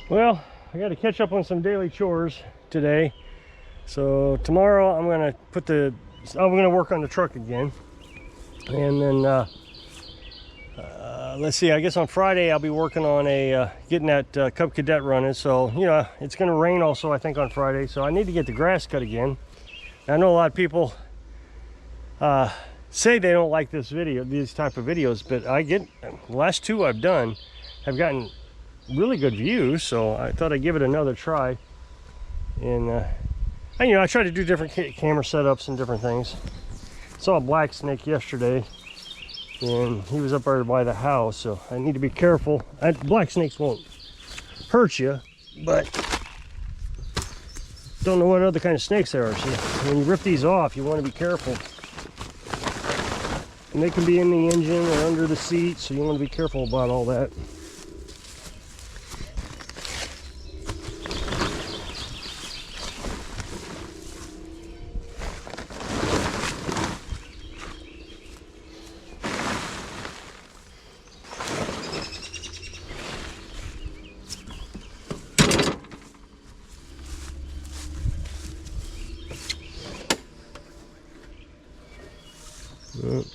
Well, I got to catch up on some daily chores today. So tomorrow I'm gonna work on the truck again, and then let's see. I guess on Friday I'll be working on getting that Cub Cadet running. So it's gonna rain also, I think, on Friday. So I need to get the grass cut again. I know a lot of people say they don't like these type of videos, but the last two I've done have gotten really good views, so I thought I'd give it another try. And I try to do different camera setups and different things. Saw a black snake yesterday, and he was up there by the house, so I need to be careful. Black snakes won't hurt you, but don't know what other kind of snakes there are. So when you rip these off, you want to be careful. And they can be in the engine or under the seat, so you want to be careful about all that.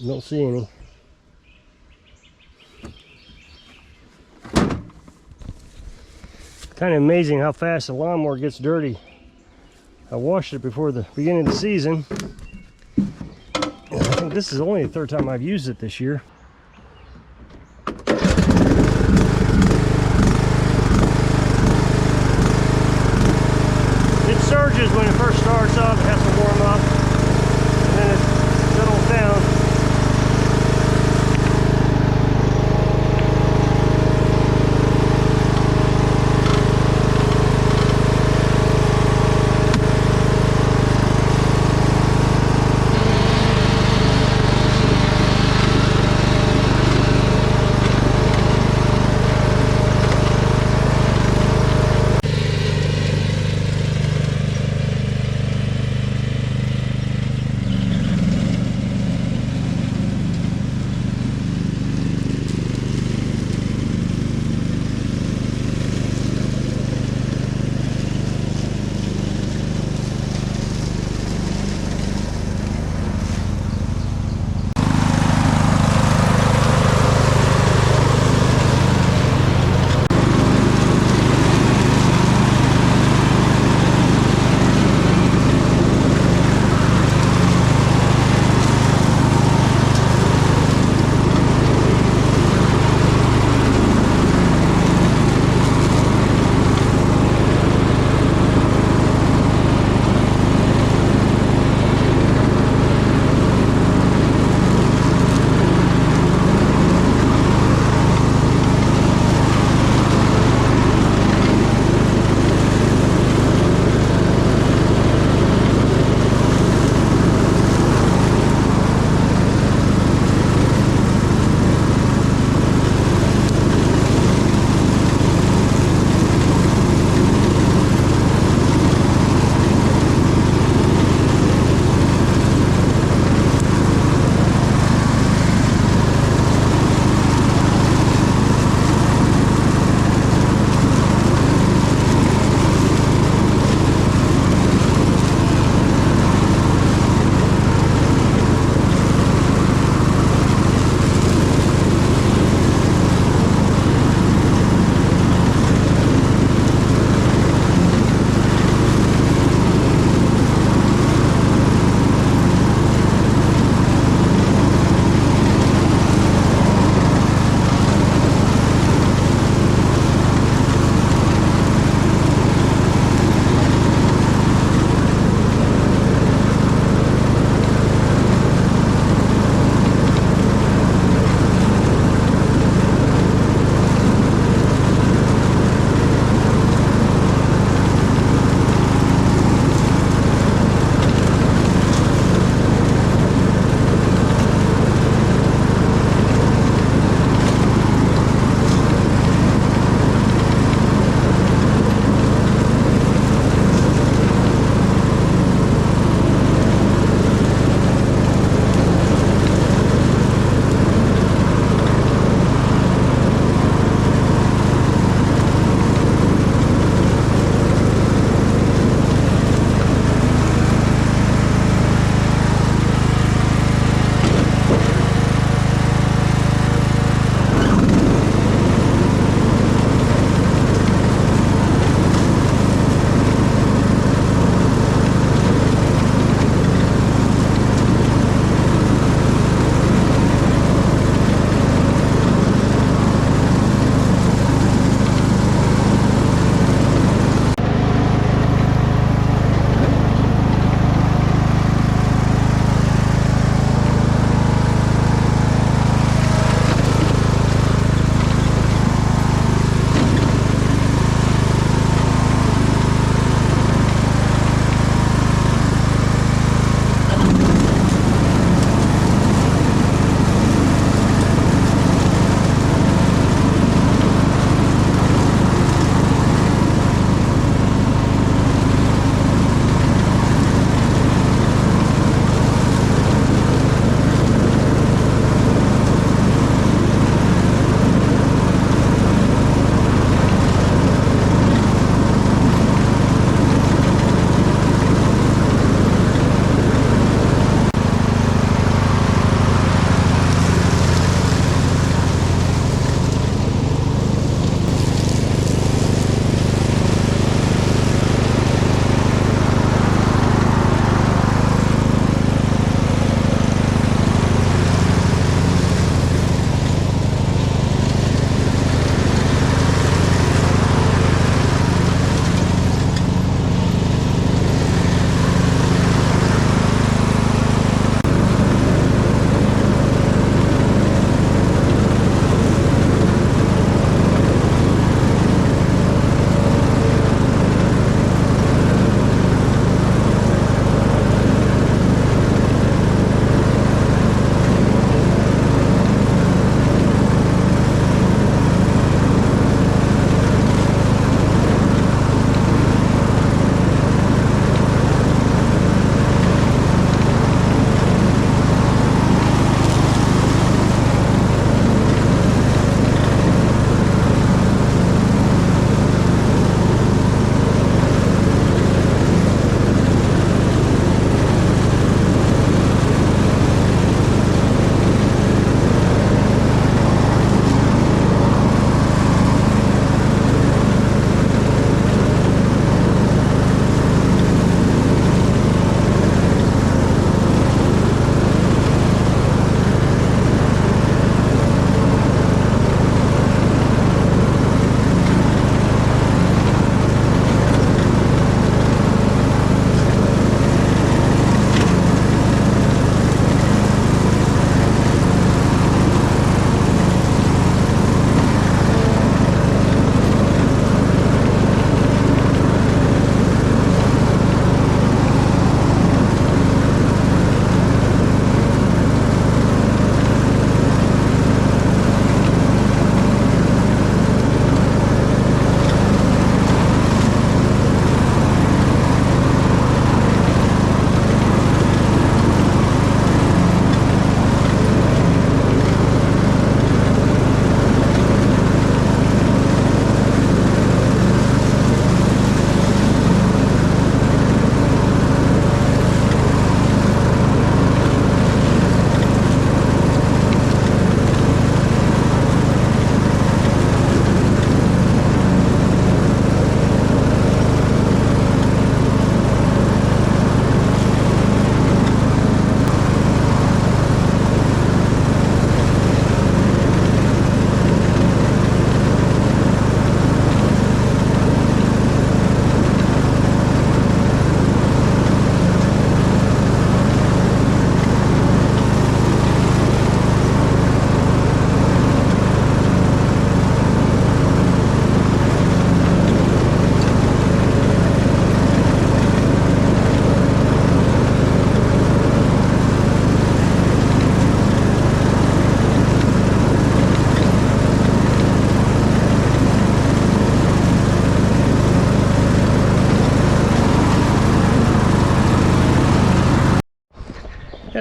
Don't see any. Kind of amazing how fast the lawnmower gets dirty. I washed it before the beginning of the season. And I think this is only the third time I've used it this year. It surges when it first starts up. It has to warm up, and then it settles down.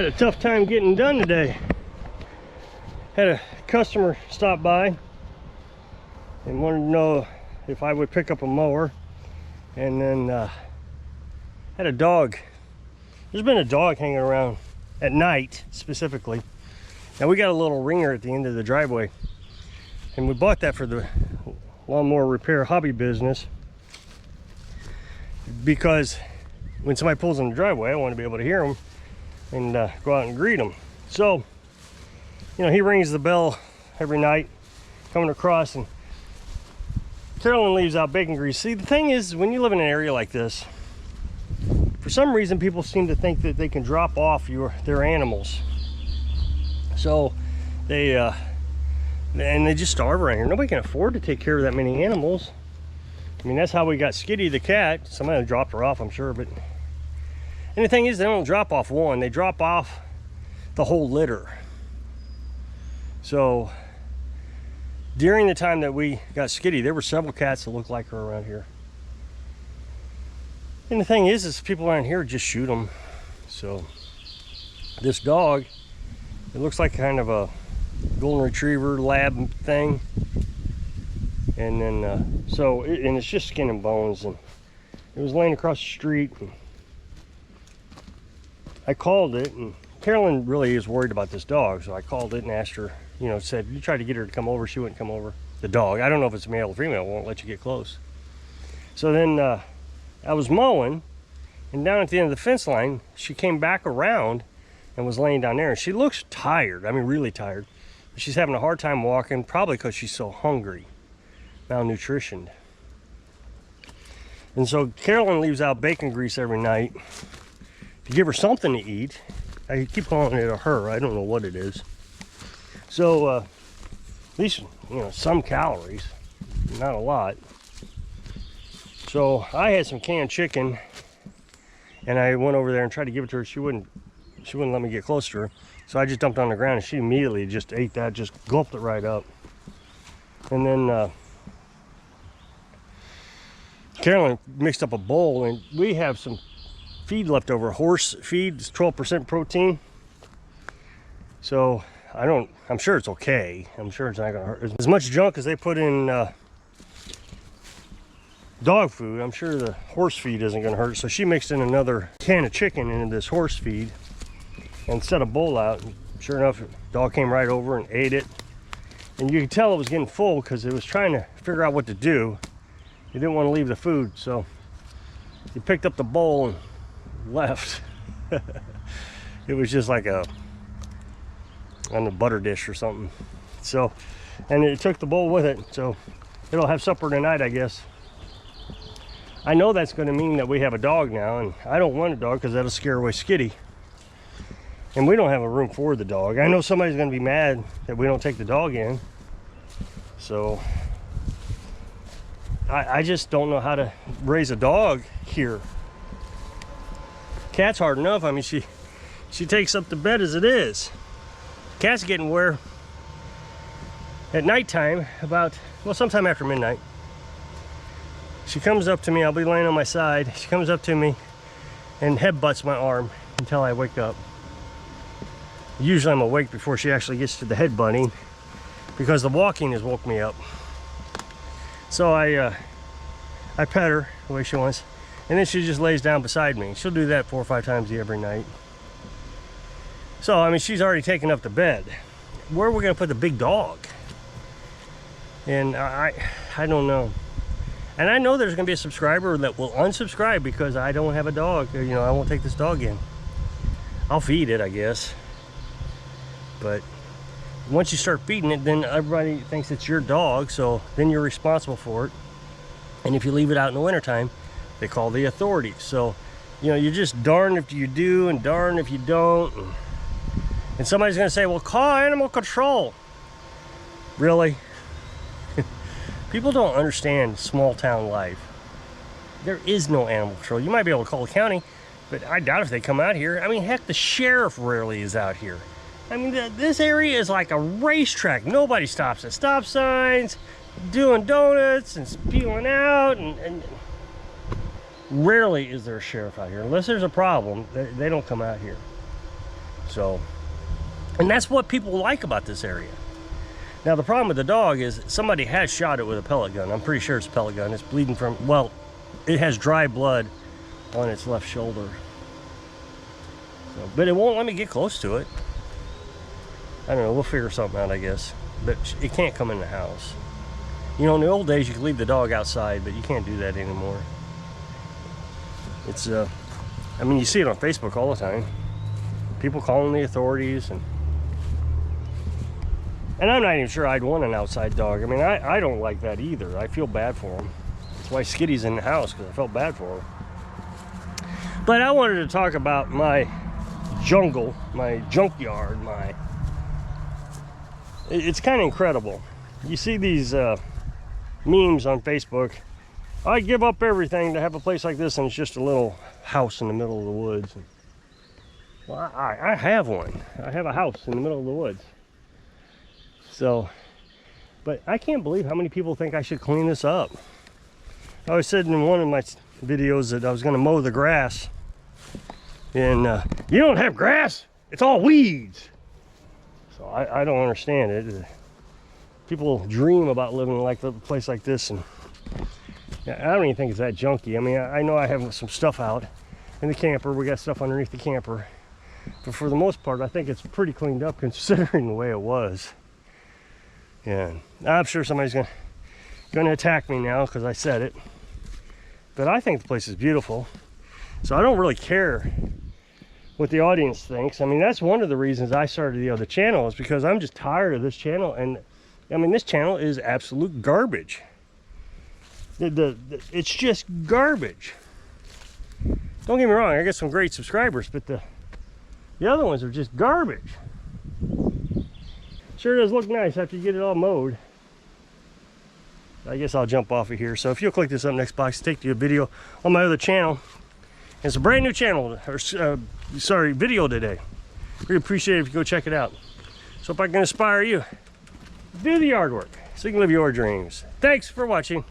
Had a tough time getting done today. Had a customer stop by and wanted to know if I would pick up a mower, and then had a dog. There's been a dog hanging around at night specifically. Now we got a little ringer at the end of the driveway, and we bought that for the lawnmower repair hobby business, because when somebody pulls in the driveway, I want to be able to hear them and go out and greet them. So, you know, he rings the bell every night coming across, and Carolyn leaves out bacon grease. See, the thing is, when you live in an area like this, for some reason people seem to think that they can drop off their animals. So they just starve around here. Nobody can afford to take care of that many animals. I mean, that's how we got Skitty the cat. Somebody dropped her off, I'm sure. But and the thing is, they don't drop off one, they drop off the whole litter. So during the time that we got Skitty, there were several cats that looked like her around here. And the thing is people around here just shoot them. So this dog, it looks like kind of a golden retriever lab thing. And then and it's just skin and bones, and it was laying across the street, and I called it, and Carolyn really is worried about this dog, so I called it and asked her, you know, said, you tried to get her to come over, she wouldn't come over. The dog, I don't know if it's male or female, won't let you get close. So then I was mowing, and down at the end of the fence line, she came back around and was laying down there, and she looks tired, I mean really tired. She's having a hard time walking, probably because she's so hungry, malnutritioned. And so Carolyn leaves out bacon grease every night to give her something to eat. I keep calling it a her, I don't know what it is. So at least, you know, some calories, not a lot. So I had some canned chicken, and I went over there and tried to give it to her. She wouldn't let me get close to her. So I just dumped it on the ground, and she immediately just ate that, just gulped it right up. And then Carolyn mixed up a bowl, and we have some feed left over, horse feed. It's 12% protein. So I'm sure it's okay. I'm sure it's not gonna hurt. As much junk as they put in dog food, I'm sure the horse feed isn't gonna hurt. So she mixed in another can of chicken into this horse feed and set a bowl out. And sure enough, the dog came right over and ate it. And you could tell it was getting full because it was trying to figure out what to do. It didn't want to leave the food, so he picked up the bowl and left. It was just like on a butter dish or something. So, and it took the bowl with it, so it'll have supper tonight, I guess. I know that's going to mean that we have a dog now, and I don't want a dog because that'll scare away Skitty. And we don't have a room for the dog. I know somebody's going to be mad that we don't take the dog in. So I just don't know how to raise a dog here. Cat's hard enough. I mean, she takes up the bed as it is. Cat's getting where at nighttime, about, well, sometime after midnight, she comes up to me. I'll be laying on my side. She comes up to me and headbutts my arm until I wake up. Usually I'm awake before she actually gets to the headbutting, because the walking has woke me up. So I pet her the way she wants, and then she just lays down beside me. She'll do that 4 or 5 times every night. So I mean, she's already taken up the bed. Where are we gonna put the big dog? And I don't know. And I know there's gonna be a subscriber that will unsubscribe because I don't have a dog. You know, I won't take this dog in. I'll feed it, I guess. But once you start feeding it, then everybody thinks it's your dog, so then you're responsible for it. And if you leave it out in the wintertime, they call the authorities. So, you know, you're just darned if you do and darned if you don't. And somebody's gonna say, well, call animal control. Really? People don't understand small town life. There is no animal control. You might be able to call the county, but I doubt if they come out here. I mean, heck, the sheriff rarely is out here. I mean, this area is like a racetrack. Nobody stops at stop signs, doing donuts and spewing out, and rarely is there a sheriff out here. Unless there's a problem, they don't come out here. So, and that's what people like about this area. Now the problem with the dog is somebody has shot it with a pellet gun. I'm pretty sure it's a pellet gun. It's bleeding from, well, it has dry blood on its left shoulder. So, but it won't let me get close to it. I don't know, we'll figure something out, I guess. But it can't come in the house. You know, in the old days you could leave the dog outside, but you can't do that anymore. It's, I mean, you see it on Facebook all the time. People calling the authorities, and I'm not even sure I'd want an outside dog. I mean, I don't like that either. I feel bad for him. That's why Skitty's in the house, because I felt bad for him. But I wanted to talk about my jungle, my junkyard, it's kind of incredible. You see these memes on Facebook. I give up everything to have a place like this, and it's just a little house in the middle of the woods. Well, I have one. I have a house in the middle of the woods. So, but I can't believe how many people think I should clean this up. I was said in one of my videos that I was going to mow the grass, and you don't have grass, it's all weeds. So I don't understand it. People dream about living like a place like this, and I don't even think it's that junky. I mean, I know I have some stuff out in the camper. We got stuff underneath the camper, but for the most part, I think it's pretty cleaned up considering the way it was. Yeah, I'm sure somebody's gonna attack me now because I said it, but I think the place is beautiful, so I don't really care what the audience thinks. I mean, that's one of the reasons I started the other channel, is because I'm just tired of this channel. And I mean, this channel is absolute garbage. It's just garbage. Don't get me wrong, I got some great subscribers, but the other ones are just garbage. Sure does look nice after you get it all mowed. I guess I'll jump off of here. So if you'll click this up next box, take to a video on my other channel. It's a brand new channel, or sorry, video today. Really appreciate it if you go check it out. So if I can inspire you, do the yard work so you can live your dreams. Thanks for watching.